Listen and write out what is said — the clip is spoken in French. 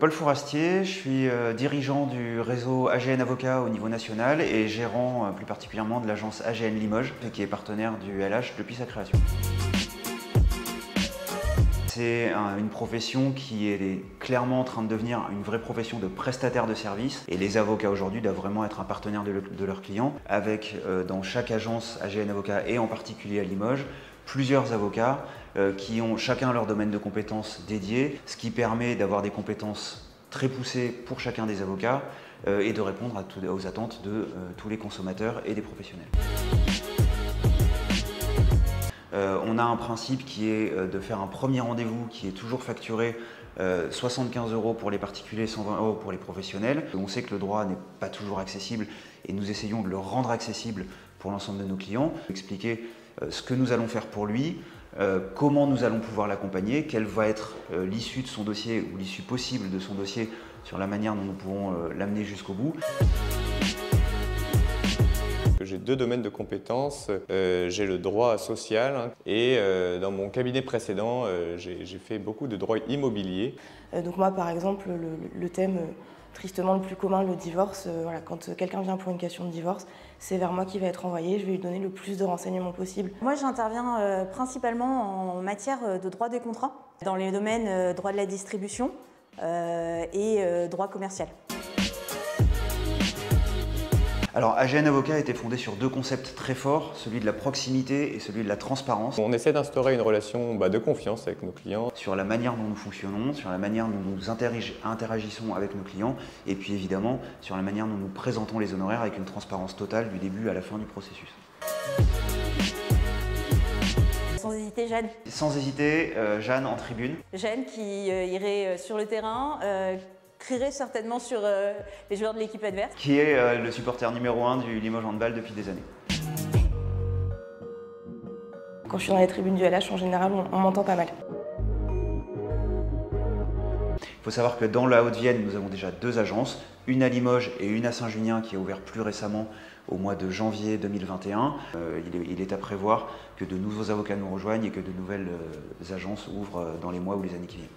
Paul Fourastier, je suis dirigeant du réseau AGN Avocat au niveau national et gérant plus particulièrement de l'agence AGN Limoges, qui est partenaire du LH depuis sa création. C'est une profession qui est clairement en train de devenir une vraie profession de prestataire de services. Et les avocats aujourd'hui doivent vraiment être un partenaire de leurs clients, avec dans chaque agence AGN Avocat et en particulier à Limoges, plusieurs avocats qui ont chacun leur domaine de compétences dédié, ce qui permet d'avoir des compétences très poussées pour chacun des avocats et de répondre aux attentes de tous les consommateurs et des professionnels. On a un principe qui est de faire un premier rendez-vous qui est toujours facturé 75 € pour les particuliers, 120 € pour les professionnels. On sait que le droit n'est pas toujours accessible et nous essayons de le rendre accessible pour l'ensemble de nos clients. Expliquer ce que nous allons faire pour lui, comment nous allons pouvoir l'accompagner, quelle va être l'issue de son dossier ou l'issue possible de son dossier sur la manière dont nous pourrons l'amener jusqu'au bout. J'ai deux domaines de compétences. J'ai le droit social et dans mon cabinet précédent, j'ai fait beaucoup de droit immobilier. Donc moi, par exemple, le thème tristement le plus commun, le divorce, voilà, quand quelqu'un vient pour une question de divorce, c'est vers moi qui va être envoyé, je vais lui donner le plus de renseignements possible. Moi, j'interviens principalement en matière de droit des contrats, dans les domaines droit de la distribution et droit commercial. Alors, AGN Avocat a été fondé sur deux concepts très forts, celui de la proximité et celui de la transparence. On essaie d'instaurer une relation de confiance avec nos clients. Sur la manière dont nous fonctionnons, sur la manière dont nous interagissons avec nos clients et puis évidemment sur la manière dont nous présentons les honoraires avec une transparence totale du début à la fin du processus. Sans hésiter, Jeanne. Sans hésiter, Jeanne en tribune. Jeanne qui irait sur le terrain, crierait certainement sur les joueurs de l'équipe adverse. Qui est le supporter numéro 1 du Limoges Handball depuis des années. Quand je suis dans les tribunes du LH, en général, on m'entend pas mal. Il faut savoir que dans la Haute-Vienne, nous avons déjà deux agences, une à Limoges et une à Saint-Junien qui a ouvert plus récemment au mois de janvier 2021. Il est à prévoir que de nouveaux avocats nous rejoignent et que de nouvelles agences ouvrent dans les mois ou les années qui viennent.